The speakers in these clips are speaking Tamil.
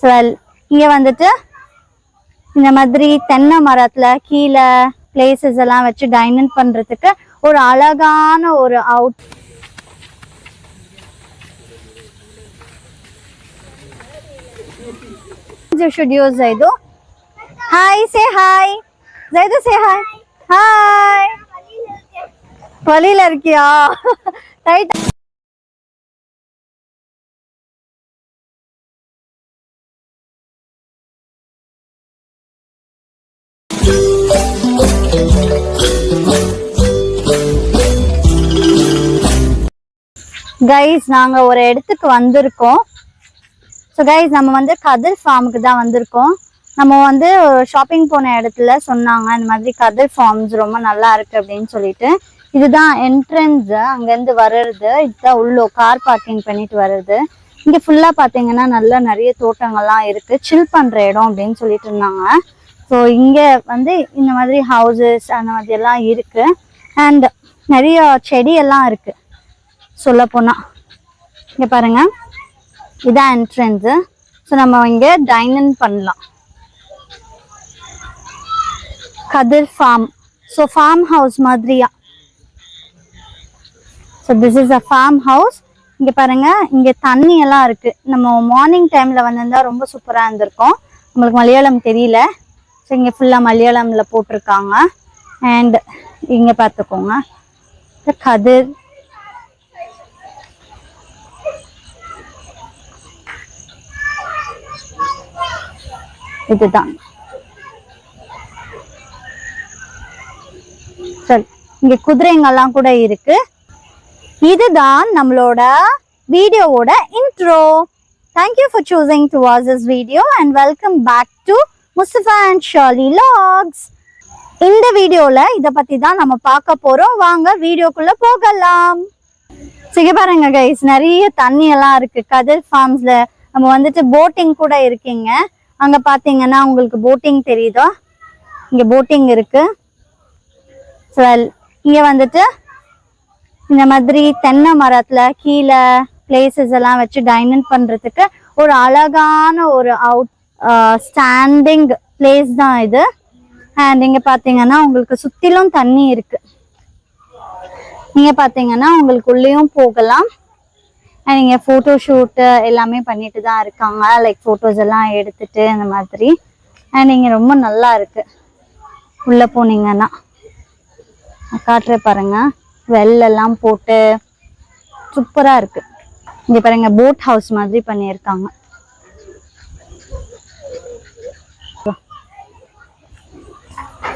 well இங்க வந்துட்டு இந்த மாதிரி தென்னை மரத்துல கீழே பிளேசஸ் எல்லாம் வச்சு டைனிங் பண்றதுக்கு ஒரு அழகான ஒரு out should use Zaidu. Hi, say hi. Zaidu, say hi. Hi. Valila irkiya. Right. Guys, நாங்க ஒரு இடத்துக்கு வந்திருக்கோம். So guys, நம்ம வந்து கதிர் ஃபார்முக்கு தான் வந்திருக்கோம். நம்ம வந்து ஷாப்பிங் போன இடத்துல சொன்னாங்க இந்த மாதிரி கதிர் ஃபார்ம்ஸ் ரொம்ப நல்லா இருக்கு அப்படின்னு சொல்லிட்டு. இதுதான் என்ட்ரன்ஸ், அங்கேருந்து வர்றது. இதுதான் உள்ள கார் பார்க்கிங் பண்ணிட்டு வர்றது. இங்க ஃபுல்லா பாத்தீங்கன்னா நல்லா நிறைய தோட்டங்கள்லாம் இருக்கு, சில் பண்ற இடம் அப்படின்னு சொல்லிட்டு இருந்தாங்க. ஸோ இங்க வந்து இந்த மாதிரி ஹவுசஸ் அந்த மாதிரி எல்லாம் இருக்கு. அண்ட் நிறைய செடி எல்லாம் இருக்கு. சொல்ல போனா இங்க பாருங்க, இதான் என்ட்ரன்ஸ். ஸோ நம்ம இங்க டைனிங் பண்ணலாம். கதிர் ஃபார்ம், ஸோ ஃபார்ம் ஹவுஸ் மாதிரியா. So this is a farm house. இங்க பாருங்க, இங்க தண்ணி எல்லாம் இருக்கு. நம்ம மார்னிங் டைம்ல வந்திருந்தா ரொம்ப சூப்பரா இருந்திருக்கும். உங்களுக்கு மலையாளம் தெரியல, ஸோ இங்க ஃபுல்லா மலையாளம்ல போட்டிருக்காங்க. அண்ட் இங்க பார்த்துக்கோங்க, கதிர். இதுதான் சரி. இங்க குதிரைங்கெல்லாம் கூட இருக்கு. இதுதான் நம்மளோட வீடியோவோட intro. Thank you for choosing to watch this video and welcome back to Mustafa and Shirley Vlogs. இந்த வீடியோல இத பத்தி தான் நம்ம பார்க்க போறோம். வாங்க வீடியோக்குள்ள போகலாம். இங்க பாருங்க கைஸ், நிறைய தண்ணி எல்லாம் இருக்கு கதிர் ஃபார்ம்ஸ்ல. நம்ம வந்துட்டு போட்டிங் கூட இருக்கீங்க. அங்க பாத்தீங்கன்னா உங்களுக்கு போட்டிங் தெரியுதா? இங்க போட்டிங் இருக்கு. இங்க வந்துட்டு இந்த மாதிரி தென்னை மரத்துல கீழே பிளேசஸ் எல்லாம் வச்சு டைனிங் பண்றதுக்கு ஒரு அழகான ஒரு அவுட் ஸ்டாண்டிங் பிளேஸ் தான் இது. அண்ட் இங்க பாத்தீங்கன்னா உங்களுக்கு சுத்திலும் தண்ணி இருக்கு. நீங்க பாத்தீங்கன்னா உங்களுக்கு உள்ளேயும் போகலாம். அண்ட் இங்க போட்டோ ஷூட் எல்லாமே பண்ணிட்டு தான் இருக்காங்க, லைக் போட்டோஸ் எல்லாம் எடுத்துட்டு அந்த மாதிரி. அண்ட் இங்க ரொம்ப நல்லா இருக்கு. உள்ள போனீங்கன்னா காட்டுற பாருங்க, வெள்ளெல்லாம் போட்டு சூப்பரா இருக்கு. இங்க பாருங்க, போட் ஹவுஸ் மாதிரி பண்ணியிருக்காங்க.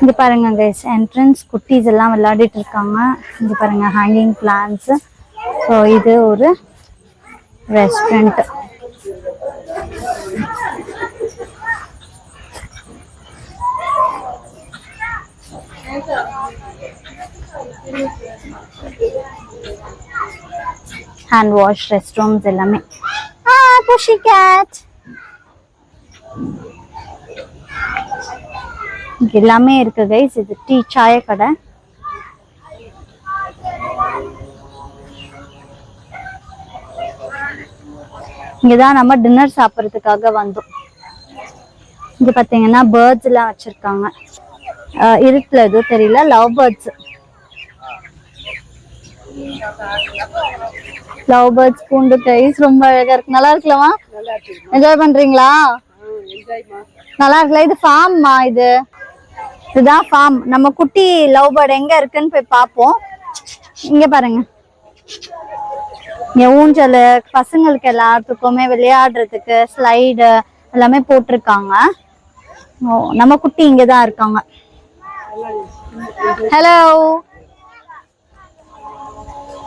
இங்க பாருங்க கைஸ், என்ட்ரன்ஸ் குட்டீஸ் எல்லாம் விளையாடிட்டு இருக்காங்க. இங்க பாருங்க ஹேங்கிங் பிளான்ஸ். ஸோ இது ஒரு restaurant. Hand wash, rest rooms எல்லாமே. புஷி கேட் எல்லாமே இருக்கு கைஸ். இது டீ சாய கடை. இங்கதான் நம்ம டின்னர் சாப்பிட்றதுக்காக வந்தோம். இங்க பாத்தீங்கன்னா பேர்ட்ஸ் எல்லாம் வச்சிருக்காங்க. இருக்குல்ல, எதுவும் தெரியல, லவ் பேர்ட்ஸ். லவ் பேர்ட்ஸ் கூண்டு கைஸ் ரொம்ப அழகா இருக்கு. நல்லா இருக்கலாமா? என்ஜாய் பண்றீங்களா? நல்லா இருக்குல்ல? இது ஃபார்ம்மா, இதுதான் ஃபார்ம். நம்ம குட்டி லவ் பேர்ட் எங்க இருக்குன்னு போய் பார்ப்போம். இங்க பாருங்க, இங்க ஊஞ்சல், பசங்களுக்கு எல்லாத்துக்குமே விளையாடுறதுக்கு ஸ்லைடு எல்லாமே போட்டிருக்காங்க. நம்ம குட்டி இங்கதான் இருக்காங்க. Hello,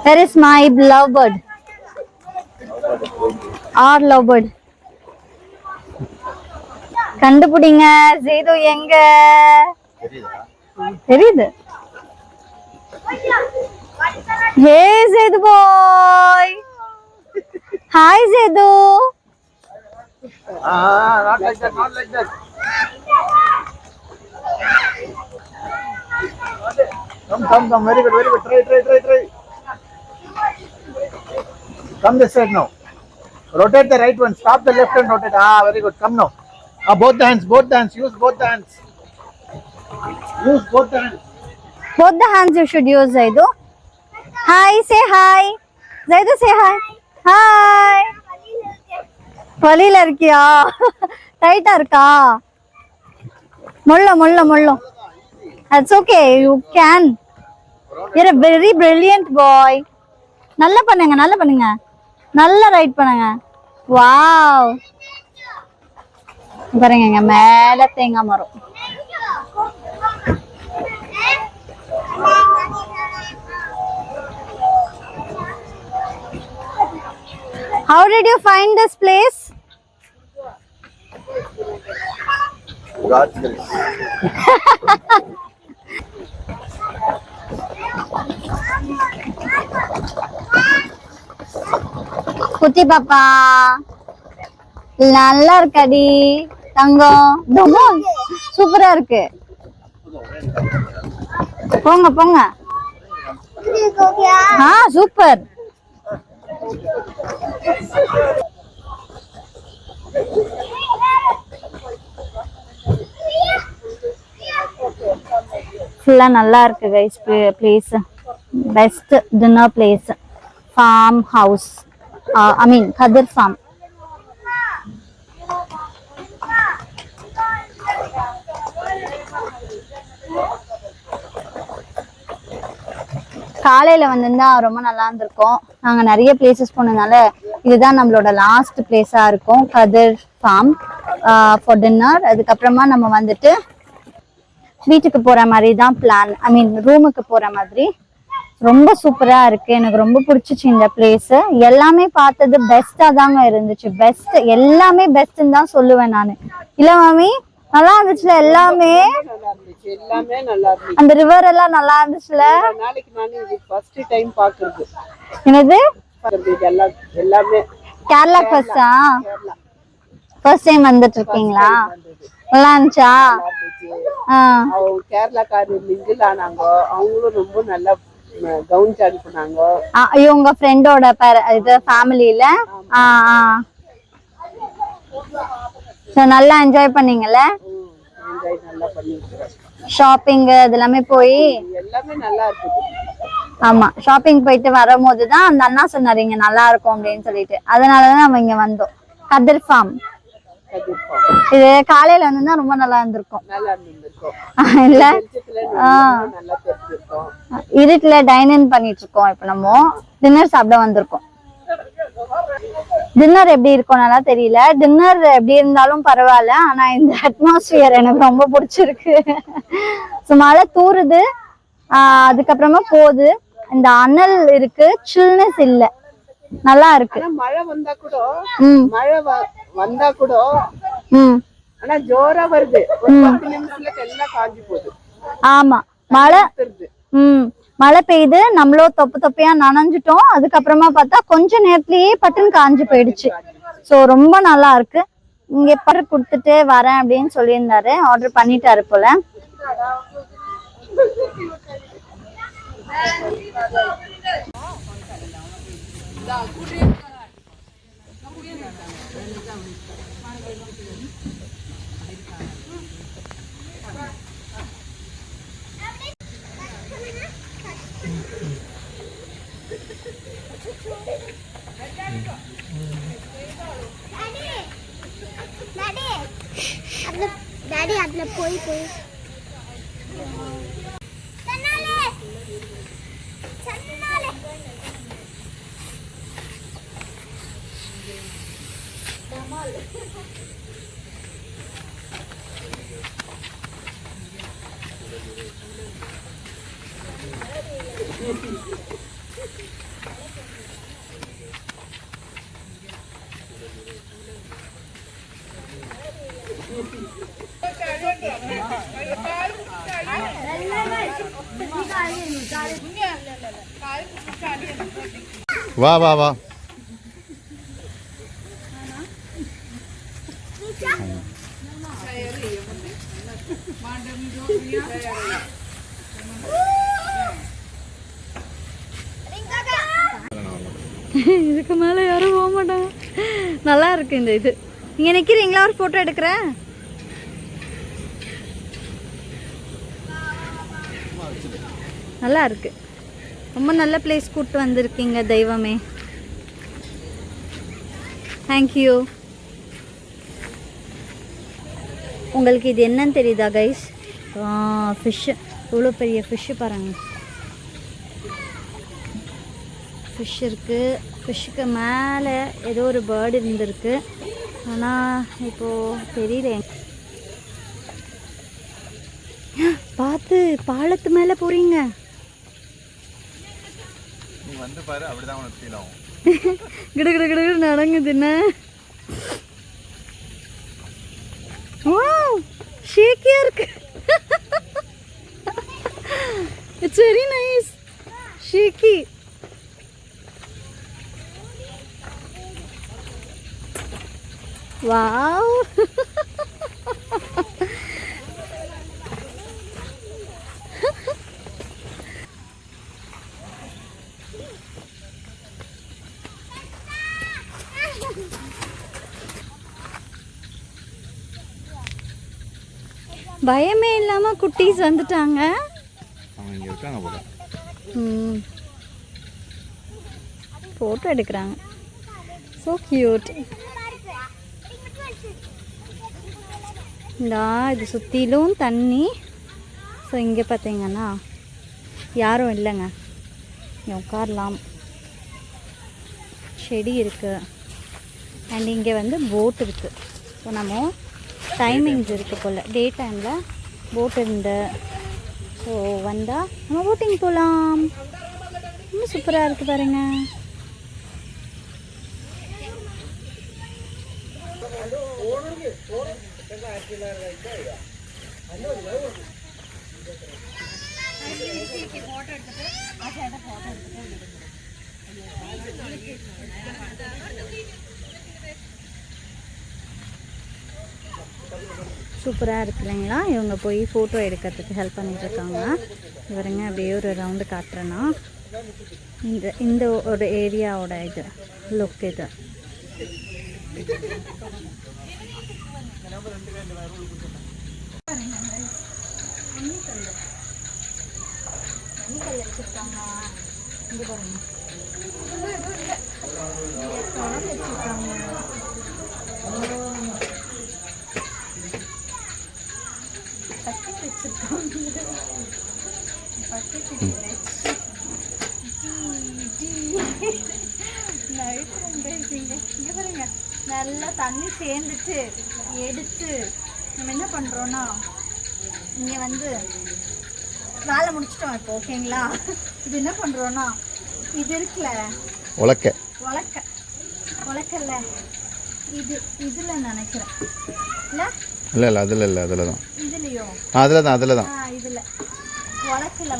where is my love bird? Our love bird. கண்டுபிடிங்க, ஜேது எங்க தெரியுது? Hey Zedu boy. Hi Zedu. Not like that, not like that. Come, very good, very good. Try. Come this side now. Rotate the right one. Stop the left and rotate. Ah, very good. Come now. Ah, both the hands. Both the hands. Use both the hands. Use both the hands. Both the hands you should use, Zaidu. Hi, say hi. Zaidu, say hi. Hi. வலியில இருக்கியா? டைட்டா இருக்கா? முள்ள. That's okay. You can. You're a very brilliant boy. நல்லா பண்ணுங்க. நல்லா ரைட் பண்ணுங்க. வாவ். பாருங்க மேல தேங்காய் மரம். How did you find this place? God's grace. குட்டி பாப்பா நல்லா இருக்கடி தங்கம். டொமோன் சூப்பரா இருக்கு. போங்க. சூப்பர். ஃபுல்லா நல்லா இருக்கு guys. Place best dinner place. Farm house. I mean Khadir farm. காலையில வந்திருந்தா ரொம்ப நல்லா இருந்திருக்கும். நாங்க நிறைய பிளேசஸ் போனதுனால இதுதான் நம்மளோட லாஸ்ட் பிளேஸா இருக்கும். கதிர் ஃபார்ம் ஃபார் டின்னர். அதுக்கப்புறமா நம்ம வந்துட்டு வீட்டுக்கு போற மாதிரி தான் பிளான். ஐ மீன் ரூமுக்கு போற மாதிரி. ரொம்ப சூப்பரா இருக்கு. எனக்கு ரொம்ப பிடிச்சிச்சு இந்த பிளேஸ். எல்லாமே பார்த்தது பெஸ்டா தாங்க இருந்துச்சு. பெஸ்ட் எல்லாமே பெஸ்ட்னு தான் சொல்லுவேன் நானு. இல்ல மாமி நல்லா இருந்துச்சுல? எல்லாமே நல்லா இருந்துச்சு. அந்த ரிவர் எல்லாம் நல்லா இருந்துச்சுல? நாளைக்கு நான் இது ஃபர்ஸ்ட் டைம் பாக்குறது. என்னது? எல்லாமே கேரளா ஃபர்ஸ்டா? ஃபர்ஸ்ட் டைம் வந்துட்டு இருக்கீங்களா? நல்லா இருந்துச்சா? கேரளாக்காரர் மிங்கில் ஆனாங்க. அவங்களும் ரொம்ப நல்லா கவுன் சாரி பண்ணாங்க. இவங்க ஃப்ரெண்டோட இது ஃபேமிலில. நல்லா என்ஜாய் பண்ணீங்கல்ல? நல்லா பண்ணிருக்கோம். ஷாப்பிங் இதெல்லாமே போய் எல்லாமே நல்லா இருக்குது. ஆமா, ஷாப்பிங் போயிட்டு வரும்போது தான் அந்த அண்ணா சொன்னாரு இங்க நல்லா இருக்கும் அப்படின்னு சொல்லிட்டு. அதனாலதான் நம்ம இங்க வந்தோம். கதிர் ஃபார்ம். இது காலையில வந்து ரொம்ப நல்லா இருந்திருக்கும். இல்ல இருட்டுல டைனிங் பண்ணிட்டு இருக்கோம். இப்ப நம்ம டின்னர் சாப்பிட வந்திருக்கோம். டின்னர் எப்படி இருக்கும் நல்லா தெரியல. டின்னர் எப்படி இருந்தாலும் பரவாயில்ல. ஆனா இந்த அட்மாஸ்பியர் எனக்கு ரொம்ப பிடிச்சிருக்கு. மழை தூருது. அதுக்கப்புறமா போகுது. இந்த அனல் இருக்கு. சில்னஸ் இல்ல. நல்லா இருக்கு. மழை வந்தா கூட ஆனா ஜோரா வருது. ஒரு 10 நிமிஷத்துல எல்லாம் காஞ்சி போகுது. ஆமா, மழை பெய்யுது. நம்மளும் தொப்பையா நனைஞ்சிட்டோம். அதுக்கப்புறமா பார்த்தா கொஞ்ச நேரத்திலேயே பட்டுன்னு காஞ்சி போயிடுச்சு. சோ ரொம்ப நல்லா இருக்கு. இங்க பட்டு கொடுத்துட்டு வரேன் அப்படின்னு சொல்லியிருந்தாரு. ஆர்டர் பண்ணிட்டாரு போல. டாடி அதுல போய் வா வா வா. இதுக்கு மேல யாரும் போக மாட்டாங்க. நல்லா இருக்கு இந்த இது. இங்கே நிற்கிறீங்களா, ஒரு ஃபோட்டோ எடுக்கிறேன். நல்லா இருக்கு. ரொம்ப நல்ல பிளேஸ் கூப்பிட்டு வந்திருக்கீங்க தெய்வமே. தேங்க்யூ. உங்களுக்கு இது என்னன்னு தெரியுதா கைஸ்? ஃபிஷ்ஷு. இவ்வளோ பெரிய ஃபிஷ்ஷு பாருங்க. ஃபிஷ் இருக்குது. ஃபிஷ்ஷுக்கு மேலே ஏதோ ஒரு பேர்டு இருந்திருக்கு. ஆனால் இப்போது தெரியல. பார்த்து பாலத்து மேலே போகிறீங்க. வந்து பாரு, அப்படிதான் உனக்கு ஃபீல் ஆகும். கிடு கிடு கிடு நடங்குது என்ன. ஷேக்கியா இருக்கு. It's very nice. Shaky. Wow. பயமே இல்லாம குட்டீஸ் வந்துட்டாங்க. அவங்க இருக்காங்க போல. ஃபோட்டோ எடுக்கிறாங்க. So cute. இது சுற்றிலும் தண்ணி. ஸோ இங்கே பார்த்தீங்கன்னா யாரும் இல்லைங்க. இங்கே உட்காரலாம். செடி இருக்குது. அண்ட் இங்கே வந்து போட் இருக்குது. ஸோ நம்ம டைமிங்ஸ் இருக்குது போல். டே டைமில் போட் இருந்து ஸோ வந்தால் நம்ம போட்டிங் போகலாம். ரொம்ப சூப்பராக இருக்குது பாருங்க. சூப்பராக இருக்கு இல்லைங்களா? இவங்க போய் ஃபோட்டோ எடுக்கிறதுக்கு ஹெல்ப் பண்ணிகிட்ருக்காங்க. இவருங்க அப்படியே ஒரு ரவுண்டு காட்டுறேன்னா இந்த ஒரு ஏரியாவோட இது லுக் இது. நல்லா தண்ணி சேர்ந்துட்டு எடுத்து நம்ம என்ன பண்ணுறோன்னா இங்கே வந்து வேலை முடிச்சிட்டோம் இப்போ. ஓகேங்களா? இது என்ன பண்ணுறோன்னா இது இருக்குல்ல உலக்க உலக்கல்ல இது இதில் நினைக்கிறேன். இல்லை இல்லை அதில் தான். இதுலையோ? அதில் தான் இதில் உலக்கில்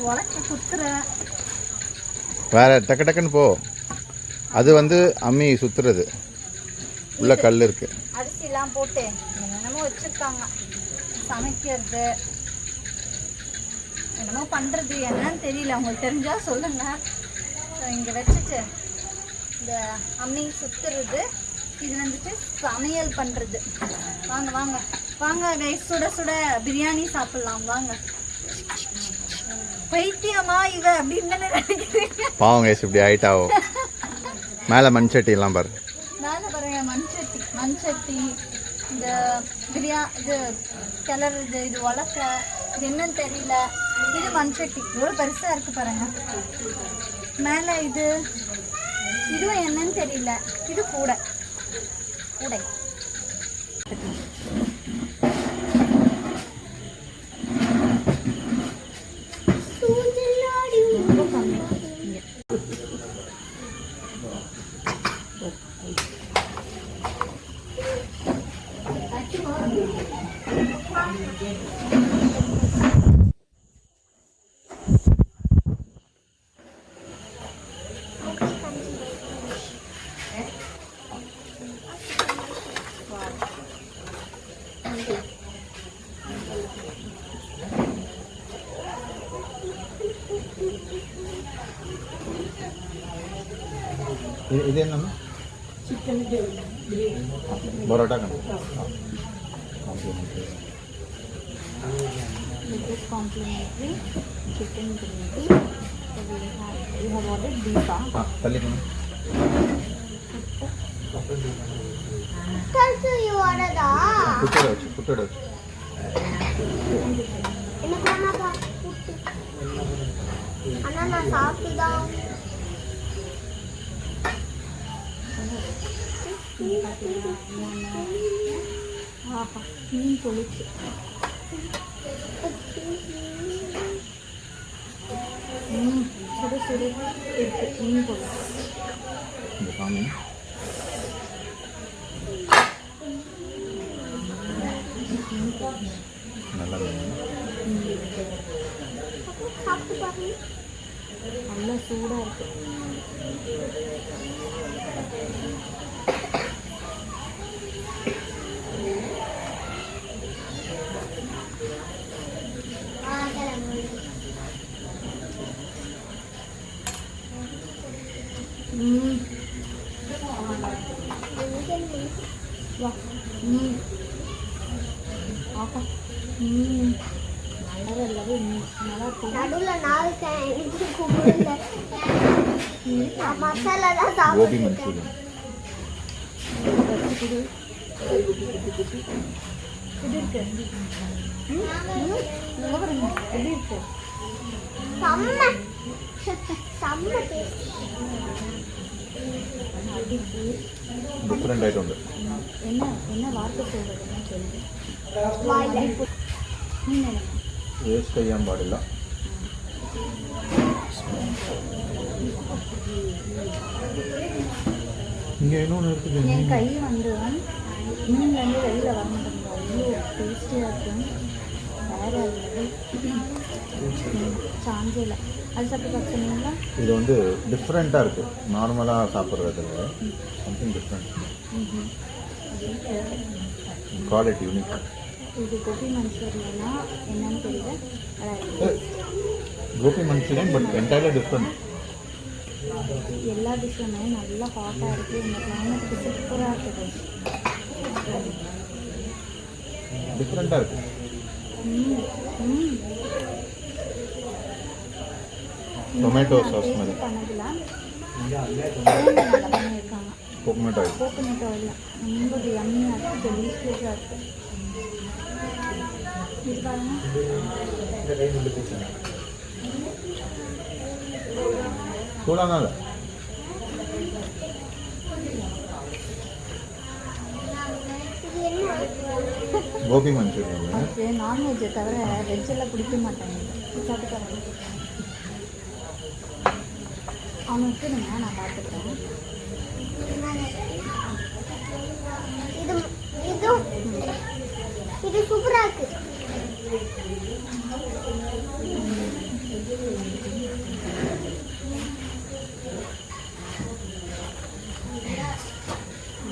உலக்க குத்துற வேற டக்கு டக்குன்னு போ. அது வந்து அம்மி சுத்துறது. உள்ள கல் இருக்கு. அரிசிலாம் போட்டு என்னென்னமோ வச்சுருக்காங்க. சமைக்கிறது என்னமோ பண்ணுறது என்னன்னு தெரியல. உங்களுக்கு தெரிஞ்சால் சொல்லுங்கள். இங்கே வச்சுட்டு இந்த அம்மி சுற்றுறது. இது வந்துட்டு சமையல் பண்ணுறது. வாங்க வாங்க வாங்க கைஸ், சுட சுட பிரியாணி சாப்பிட்லாம் வாங்க. பைத்தியமா இவ அப்படின்னு நினைக்கிறீங்க? பாவம் கைஸ், இப்படி ஆயிட்டாவோ. மேலே மண் சட்டி எல்லாம் பாரு. மேலே பாருங்க மண் சட்டி இந்த இது கிளறுது. இது உலக்க. இது என்னன்னு தெரியல. இது மண் சட்டி எவ்வளோ பெருசாக இருக்குது பாருங்க. மேலே இதுவும் என்னன்னு தெரியல. இது கூடை. ரொம்ப கம்மி இங்கே. இது என்ன? பரோட்டா கண்ணு This is complimentary chicken gravy. So we have ordered beef. தள்ளிக்கணும் கல்சு யூ ஆர்டரா புட்டோட வச்சு எனக்கு வேணாப்பா புட்டு அண்ணா நான் சாப்பிட்டுதான் மீன் பொழிச்சு சுடு சுடு இருக்கு மீன் பொழிச்சு இந்த சாமி நல்லா சாப்பிட்டு பாருங்க நல்லா சூடாக இருக்கு. நடுவுல நான் இருக்கேன் எனக்கு கூப்பிடல மசாலா தான் கோபி சாப்பிட்டு மஞ்சூரியன் செம்ம செம்ம டேஸ்ட் டிஃப்ரெண்ட் ஆயிട്ടുണ്ട് என்ன என்ன வார்த்தை சொல்றதுன்னு சொல்லி വേസ്റ്റ് ചെയ്യാൻ പാടില്ല இங்கே இன்னொன்று இருக்குது என் கை வந்து மீன்லேருந்து வெளியில் வர மாட்டேங்குது. அவ்வளோ டேஸ்டியாக இருக்கும். வேறு சாஞ்சல அது சாப்பிட்டு பார்த்துருந்தீங்களா? இது வந்து டிஃப்ரெண்ட்டாக இருக்குது நார்மலாக சாப்பிட்றதுல சம்திங் டிஃப்ரெண்ட் குவாலிட்டி யூனிக் இது கோபி மஞ்சூரியனா என்னன்னு தெரியல. Gobi manchurian but entirely different எல்லா டிஷ்ஷுமே நல்லா ஹாட்டாக இருக்குது. இந்த கிளைமேட்டுக்கு சூப்பராக இருக்குது. டிஃப்ரெண்ட்டாக இருக்குது டொமேட்டோ சாஸ் மாதிரி பண்ணதில்ல நல்லா பண்ணியிருக்காங்க. கோகோனட் ஆயில் கோகோனட் ஆயில் ரொம்ப யம்மியாக இருக்குது. டெலிஷியஸாக இருக்குது. இது பாருங்க சூடானால கோபி மஞ்சூரியன் எனக்கு நான்வெஜ்ஜை தவிர வெஜ்ஜெல்லாம் பிடிக்க மாட்டாங்க. சாப்பிட்டு பாருங்க. அவனை விட்டுடுங்க, நான் பார்த்துக்கிறேன். இது இது இது சூப்பரா இருக்கு.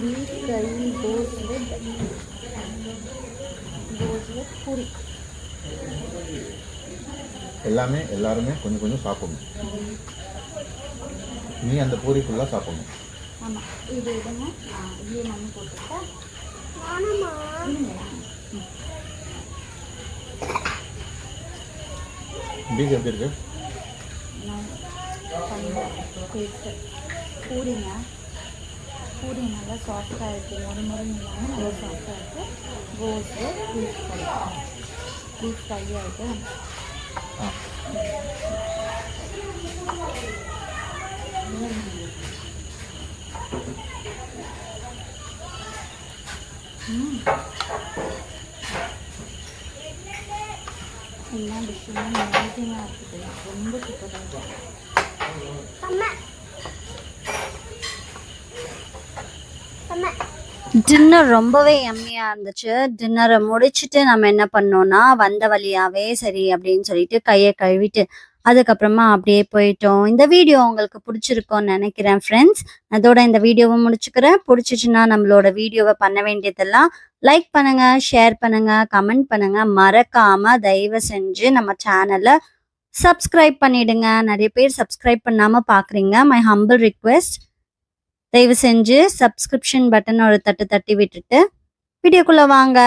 Beef curry goes with puri. எல்லாருமே கொஞ்சம் கொஞ்சம் சாப்பிடணும். நீ அந்த பூரி ஃபுல்லாக சாப்பிடணும். ஆமாம் இது இதுங்க இதுலேயே மண்ணு போட்டுட்டா ஆனாமா பீஃப் எப்படி இருக்கு? டேஸ்ட்டு பூரிங்க பூரி நல்லா சாஃப்டாக இருக்குது. மொறுமொறுன்னு இல்லாமல் நல்லா சாஃப்டாக இருக்குது. கோஸு பீஃப் ஃப்ரையாக இருக்குது. ஆ எல்லா டிஷ்ஷுமே அமேசிங்காக இருக்குது. ரொம்ப சூப்பராக இருக்குது. செம்ம செம்ம டின்னர் ரொம்பவே எம்மியாக இருந்துச்சு. டின்னரை முடிச்சுட்டு நம்ம என்ன பண்ணோம்னா வந்த வழியாவே சரி அப்படின்னு சொல்லிட்டு கையை கழுவிட்டு அதுக்கப்புறமா அப்படியே போயிட்டோம். இந்த வீடியோ உங்களுக்கு பிடிச்சிருக்கோன்னு நினைக்கிறேன் ஃப்ரெண்ட்ஸ். அதோட இந்த வீடியோவை முடிச்சுக்கிறேன். பிடிச்சிச்சுன்னா நம்மளோட வீடியோவை பண்ண வேண்டியதெல்லாம் லைக் பண்ணுங்க, ஷேர் பண்ணுங்க, கமெண்ட் பண்ணுங்க. மறக்காம தயவு செஞ்சு நம்ம சேனலை சப்ஸ்கிரைப் பண்ணிடுங்க. நிறைய பேர் சப்ஸ்கிரைப் பண்ணாம பாக்குறீங்க. My humble request. தயவு செஞ்சு சப்ஸ்கிரிப்ஷன் பட்டன் ஒரு தட்டு தட்டி விட்டுட்டு வீடியோக்குள்ள வாங்க.